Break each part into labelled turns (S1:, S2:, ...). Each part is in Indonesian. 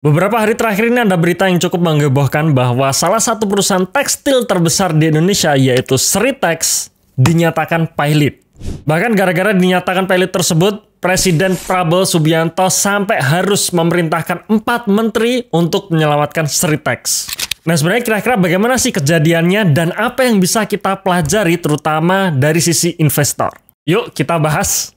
S1: Beberapa hari terakhir ini ada berita yang cukup menghebohkan bahwa salah satu perusahaan tekstil terbesar di Indonesia yaitu Sritex dinyatakan pailit. Bahkan gara-gara dinyatakan pailit tersebut, Presiden Prabowo Subianto sampai harus memerintahkan 4 menteri untuk menyelamatkan Sritex. Nah sebenarnya kira-kira bagaimana sih kejadiannya dan apa yang bisa kita pelajari terutama dari sisi investor? Yuk kita bahas.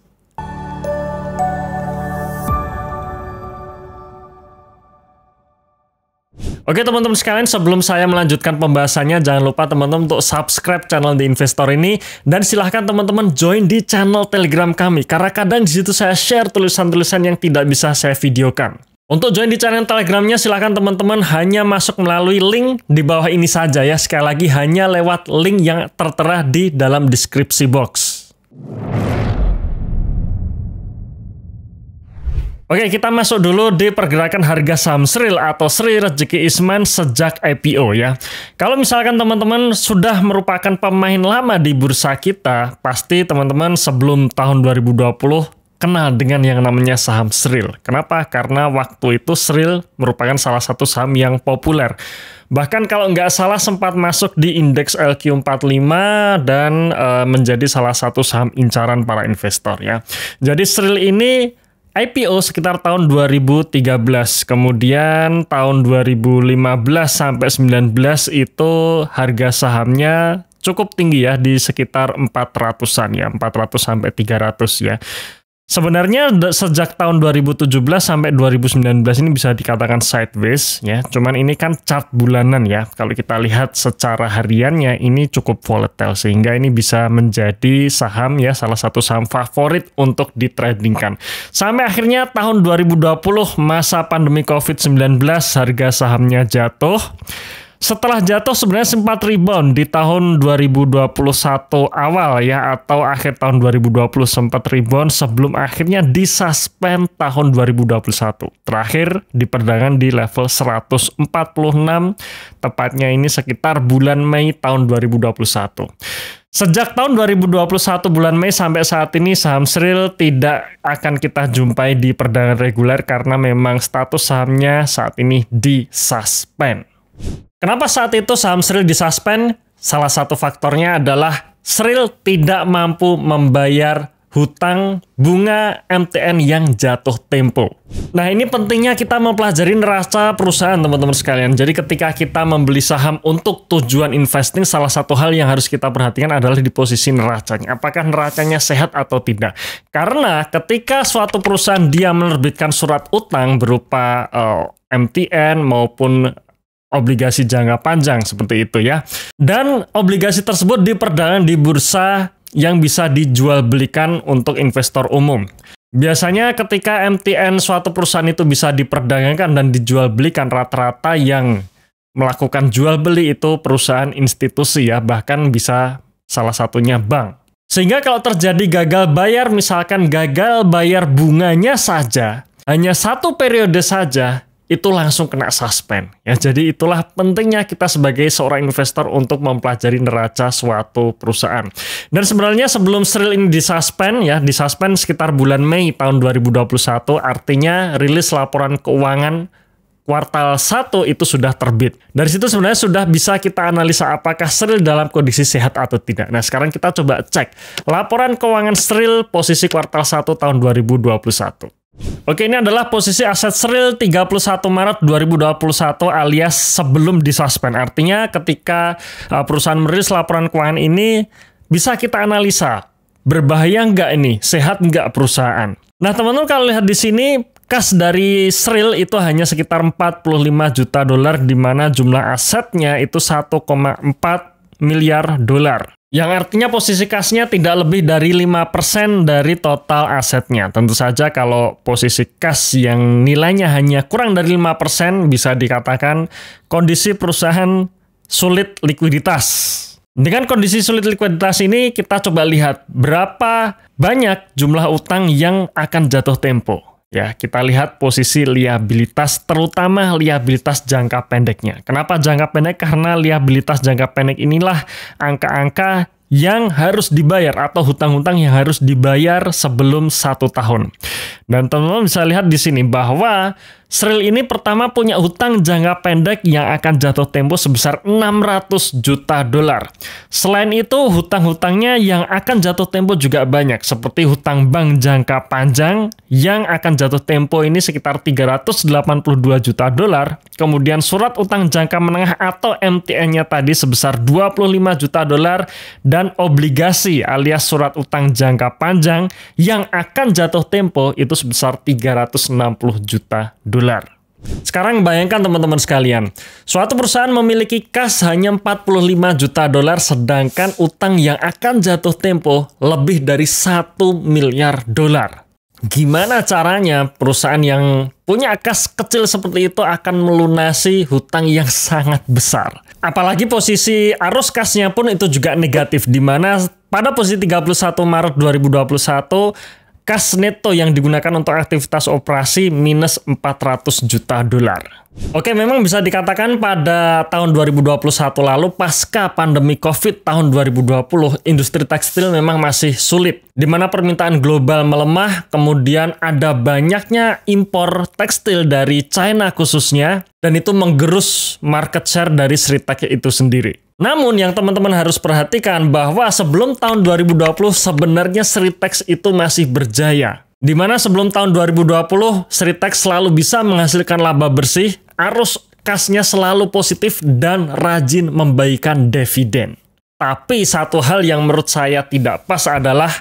S1: Oke teman-teman sekalian, sebelum saya melanjutkan pembahasannya, jangan lupa teman-teman untuk subscribe channel The Investor ini dan silahkan teman-teman join di channel Telegram kami karena kadang di situ saya share tulisan-tulisan yang tidak bisa saya videokan. Untuk join di channel Telegramnya silahkan teman-teman hanya masuk melalui link di bawah ini saja ya. Sekali lagi hanya lewat link yang tertera di dalam deskripsi box. Oke, kita masuk dulu di pergerakan harga saham Sril atau Sri Rejeki Isman sejak IPO ya. Kalau misalkan teman-teman sudah merupakan pemain lama di bursa kita, pasti teman-teman sebelum tahun 2020 kenal dengan yang namanya saham Sril. Kenapa? Karena waktu itu Sril merupakan salah satu saham yang populer. Bahkan kalau nggak salah sempat masuk di indeks LQ45 dan menjadi salah satu saham incaran para investor ya. Jadi Sril ini IPO sekitar tahun 2013, kemudian tahun 2015 sampai 19 itu harga sahamnya cukup tinggi ya, di sekitar 400-an ya, 400 sampai 300 ya. Sebenarnya sejak tahun 2017 sampai 2019 ini bisa dikatakan sideways ya. Cuman ini kan chart bulanan ya. Kalau kita lihat secara hariannya ini cukup volatile sehingga ini bisa menjadi saham ya, salah satu saham favorit untuk ditradingkan. Sampai akhirnya tahun 2020 masa pandemi COVID-19 harga sahamnya jatuh. Setelah jatuh sebenarnya sempat rebound di tahun 2021 awal ya, atau akhir tahun 2020 sempat rebound sebelum akhirnya disuspend tahun 2021. Terakhir diperdagang di level 146, tepatnya ini sekitar bulan Mei tahun 2021. Sejak tahun 2021 bulan Mei sampai saat ini saham Sril tidak akan kita jumpai di perdagangan reguler karena memang status sahamnya saat ini disuspend. Kenapa saat itu saham Sril disuspend? Salah satu faktornya adalah Sril tidak mampu membayar hutang bunga MTN yang jatuh tempo. Nah ini pentingnya kita mempelajari neraca perusahaan teman-teman sekalian. Jadi ketika kita membeli saham untuk tujuan investing, salah satu hal yang harus kita perhatikan adalah di posisi neracanya. Apakah neracanya sehat atau tidak? Karena ketika suatu perusahaan dia menerbitkan surat utang berupa MTN maupun obligasi jangka panjang seperti itu ya. Dan obligasi tersebut diperdagangkan di bursa yang bisa dijual belikan untuk investor umum. Biasanya ketika MTN suatu perusahaan itu bisa diperdagangkan dan dijual belikan, rata-rata yang melakukan jual beli itu perusahaan institusi ya, bahkan bisa salah satunya bank. Sehingga kalau terjadi gagal bayar, misalkan gagal bayar bunganya saja, hanya satu periode saja, itu langsung kena suspend ya. Jadi itulah pentingnya kita sebagai seorang investor untuk mempelajari neraca suatu perusahaan. Dan sebenarnya sebelum Sril ini disuspend ya, disuspend sekitar bulan Mei tahun 2021, artinya rilis laporan keuangan kuartal 1 itu sudah terbit. Dari situ sebenarnya sudah bisa kita analisa apakah Sril dalam kondisi sehat atau tidak. Nah, sekarang kita coba cek laporan keuangan Sril posisi kuartal 1 tahun 2021. Oke, ini adalah posisi aset Sril 31 Maret 2021 alias sebelum disuspend. Artinya ketika perusahaan merilis laporan keuangan ini bisa kita analisa berbahaya nggak ini, sehat nggak perusahaan. Nah teman-teman kalau lihat di sini kas dari Sril itu hanya sekitar 45 juta dolar di mana jumlah asetnya itu 1,4 miliar dolar. Yang artinya posisi kasnya tidak lebih dari 5% dari total asetnya. Tentu saja kalau posisi kas yang nilainya hanya kurang dari 5% bisa dikatakan kondisi perusahaan sulit likuiditas. Dengan kondisi sulit likuiditas ini kita coba lihat berapa banyak jumlah utang yang akan jatuh tempo. Ya, kita lihat posisi liabilitas, terutama liabilitas jangka pendeknya. Kenapa jangka pendek? Karena liabilitas jangka pendek inilah angka-angka yang harus dibayar atau hutang-hutang yang harus dibayar sebelum 1 tahun. Dan teman-teman bisa lihat di sini bahwa Sril ini pertama punya hutang jangka pendek yang akan jatuh tempo sebesar 600 juta dolar. Selain itu, hutang-hutangnya yang akan jatuh tempo juga banyak, seperti hutang bank jangka panjang yang akan jatuh tempo ini sekitar 382 juta dolar. Kemudian surat utang jangka menengah atau MTN-nya tadi sebesar 25 juta dolar dan obligasi alias surat utang jangka panjang yang akan jatuh tempo itu sebesar 360 juta dolar. Sekarang bayangkan teman-teman sekalian, suatu perusahaan memiliki kas hanya 45 juta dolar sedangkan utang yang akan jatuh tempo lebih dari 1 miliar dolar. Gimana caranya perusahaan yang punya kas kecil seperti itu akan melunasi hutang yang sangat besar? Apalagi posisi arus kasnya pun itu juga negatif, di mana pada posisi 31 Maret 2021, kas neto yang digunakan untuk aktivitas operasi minus 400 juta dolar. Oke, memang bisa dikatakan pada tahun 2021 lalu pasca pandemi COVID tahun 2020, industri tekstil memang masih sulit. Di mana permintaan global melemah, kemudian ada banyaknya impor tekstil dari China khususnya, dan itu menggerus market share dari Sritex itu sendiri. Namun yang teman-teman harus perhatikan bahwa sebelum tahun 2020 sebenarnya Sritex itu masih berjaya. Di mana sebelum tahun 2020 Sritex selalu bisa menghasilkan laba bersih, arus kasnya selalu positif dan rajin membagikan dividen. Tapi satu hal yang menurut saya tidak pas adalah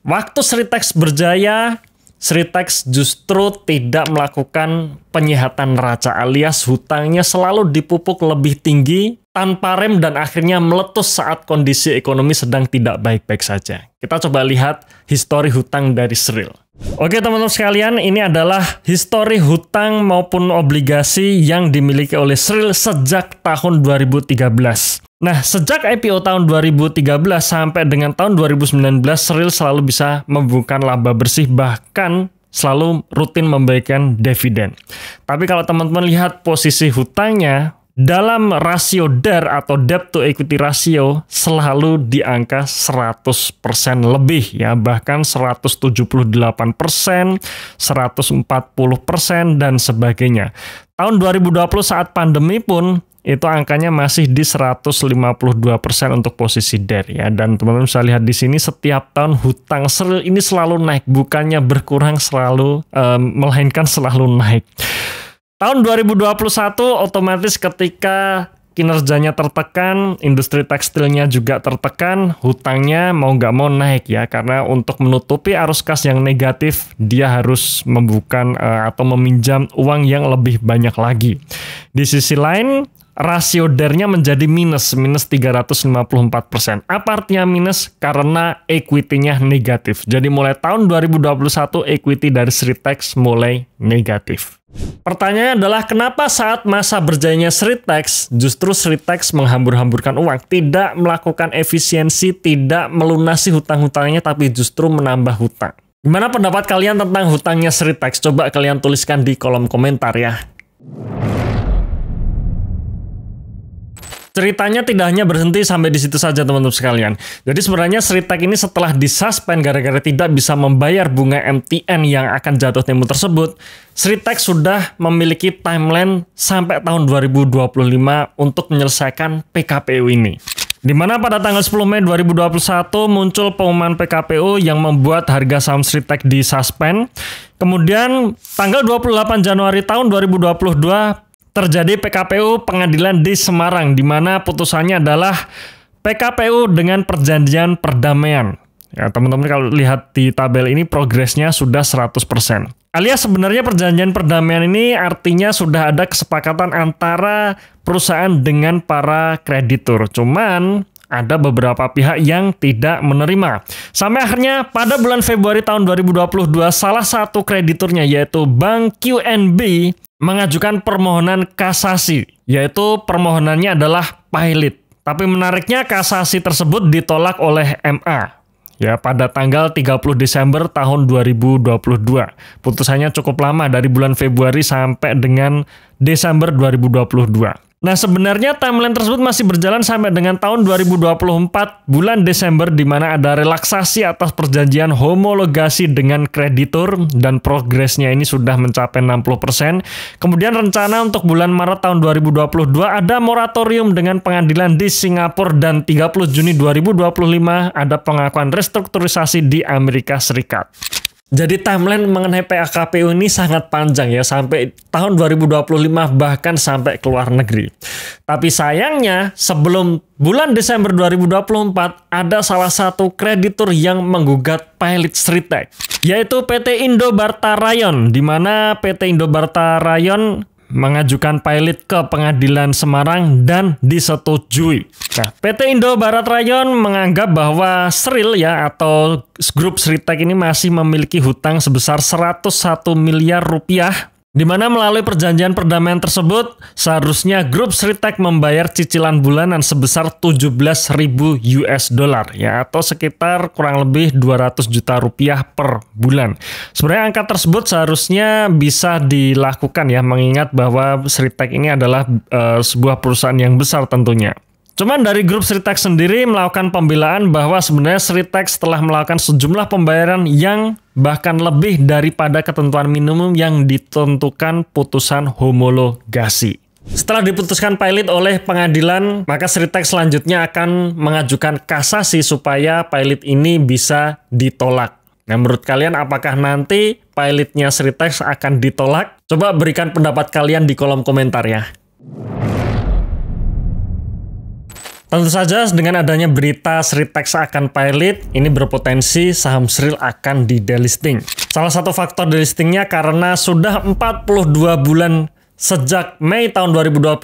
S1: waktu Sritex berjaya, Sritex justru tidak melakukan penyihatan neraca alias hutangnya selalu dipupuk lebih tinggi tanpa rem dan akhirnya meletus saat kondisi ekonomi sedang tidak baik-baik saja. Kita coba lihat histori hutang dari Sril. Oke teman-teman sekalian, ini adalah histori hutang maupun obligasi yang dimiliki oleh Sril sejak tahun 2013. Nah, sejak IPO tahun 2013 sampai dengan tahun 2019, Sril selalu bisa membukukan laba bersih, bahkan selalu rutin membagikan dividen. Tapi kalau teman-teman lihat posisi hutangnya, dalam rasio DER atau debt to equity ratio selalu di angka 100% lebih ya, bahkan 178%, 140% dan sebagainya. Tahun 2020 saat pandemi pun itu angkanya masih di 152% untuk posisi DER ya. Dan teman-teman bisa lihat di sini setiap tahun hutang Sril ini selalu naik, bukannya berkurang, melainkan selalu naik. Tahun 2021 otomatis ketika kinerjanya tertekan, industri tekstilnya juga tertekan, hutangnya mau nggak mau naik ya, karena untuk menutupi arus kas yang negatif, dia harus membuka atau meminjam uang yang lebih banyak lagi. Di sisi lain, rasio DER-nya menjadi minus 354%. Apa artinya minus? Karena equity-nya negatif. Jadi mulai tahun 2021, equity dari Sritex mulai negatif. Pertanyaannya adalah kenapa saat masa berjayanya Sritex, justru Sritex menghambur-hamburkan uang, tidak melakukan efisiensi, tidak melunasi hutang-hutangnya, tapi justru menambah hutang. Gimana pendapat kalian tentang hutangnya Sritex? Coba kalian tuliskan di kolom komentar ya. Ceritanya tidak hanya berhenti sampai di situ saja teman-teman sekalian. Jadi sebenarnya Sritex ini setelah disuspend gara-gara tidak bisa membayar bunga MTN yang akan jatuh tempo tersebut, Sritex sudah memiliki timeline sampai tahun 2025 untuk menyelesaikan PKPU ini. Di mana pada tanggal 10 Mei 2021 muncul pengumuman PKPU yang membuat harga saham Sritex disuspend. Kemudian tanggal 28 Januari tahun 2022 terjadi PKPU pengadilan di Semarang, di mana putusannya adalah PKPU dengan perjanjian perdamaian. Ya, teman-teman kalau lihat di tabel ini progresnya sudah 100%. Alias sebenarnya perjanjian perdamaian ini artinya sudah ada kesepakatan antara perusahaan dengan para kreditur. Cuman ada beberapa pihak yang tidak menerima. Sampai akhirnya pada bulan Februari tahun 2022 salah satu krediturnya yaitu Bank QNB mengajukan permohonan kasasi, yaitu permohonannya adalah pilot. Tapi menariknya kasasi tersebut ditolak oleh MA ya pada tanggal 30 Desember tahun 2022. Putusannya cukup lama dari bulan Februari sampai dengan Desember 2022. Nah, sebenarnya timeline tersebut masih berjalan sampai dengan tahun 2024 bulan Desember, di mana ada relaksasi atas perjanjian homologasi dengan kreditur dan progresnya ini sudah mencapai 60%. Kemudian rencana untuk bulan Maret tahun 2022 ada moratorium dengan pengadilan di Singapura, dan 30 Juni 2025 ada pengakuan restrukturisasi di Amerika Serikat. Jadi timeline mengenai PKPU ini sangat panjang ya, sampai tahun 2025 bahkan sampai ke luar negeri. Tapi sayangnya sebelum bulan Desember 2024 ada salah satu kreditur yang menggugat Pilot Sritek, yaitu PT Indobarta Rayon, di mana PT Indobarta Rayon mengajukan Pilot ke Pengadilan Semarang dan disetujui. Nah, PT Indobarat Rayon menganggap bahwa Sril ya atau grup Sritek ini masih memiliki hutang sebesar 101 miliar rupiah, di mana melalui perjanjian perdamaian tersebut seharusnya grup Sritek membayar cicilan bulanan sebesar 17.000 US dollar ya, atau sekitar kurang lebih 200 juta rupiah per bulan. Sebenarnya angka tersebut seharusnya bisa dilakukan ya, mengingat bahwa Sritek ini adalah sebuah perusahaan yang besar tentunya. Cuman dari grup Sritek sendiri melakukan pembelaan bahwa sebenarnya Sritek setelah melakukan sejumlah pembayaran yang bahkan lebih daripada ketentuan minimum yang ditentukan putusan homologasi. Setelah diputuskan Pilot oleh pengadilan, maka Sritek selanjutnya akan mengajukan kasasi supaya Pilot ini bisa ditolak. Nah, menurut kalian apakah nanti Pilotnya Sritek akan ditolak? Coba berikan pendapat kalian di kolom komentar ya. Tentu saja dengan adanya berita Sritek akan Pilot, ini berpotensi saham Sril akan di-delisting. Salah satu faktor delistingnya karena sudah 42 bulan sejak Mei tahun 2021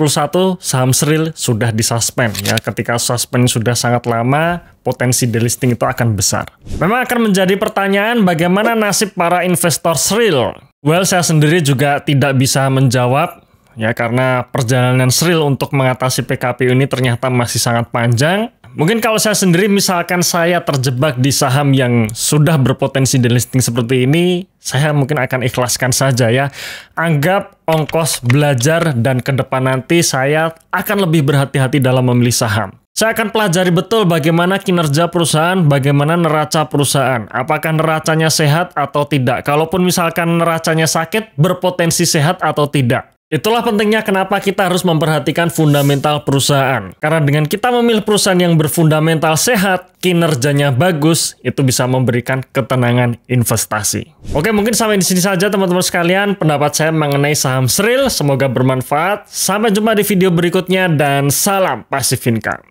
S1: saham Sril sudah disuspend. Ya, ketika suspend sudah sangat lama, potensi delisting itu akan besar. Memang akan menjadi pertanyaan bagaimana nasib para investor Sril. Well, saya sendiri juga tidak bisa menjawab. Ya, karena perjalanan Sril untuk mengatasi PKPU ini ternyata masih sangat panjang. Mungkin kalau saya sendiri, misalkan saya terjebak di saham yang sudah berpotensi delisting seperti ini, saya mungkin akan ikhlaskan saja ya. Anggap ongkos belajar dan ke depan nanti saya akan lebih berhati-hati dalam memilih saham. Saya akan pelajari betul bagaimana kinerja perusahaan, bagaimana neraca perusahaan. Apakah neracanya sehat atau tidak. Kalaupun misalkan neracanya sakit, berpotensi sehat atau tidak. Itulah pentingnya kenapa kita harus memperhatikan fundamental perusahaan. Karena dengan kita memilih perusahaan yang berfundamental sehat, kinerjanya bagus, itu bisa memberikan ketenangan investasi. Oke, mungkin sampai di sini saja teman-teman sekalian pendapat saya mengenai saham Sril. Semoga bermanfaat. Sampai jumpa di video berikutnya dan salam Passive Income.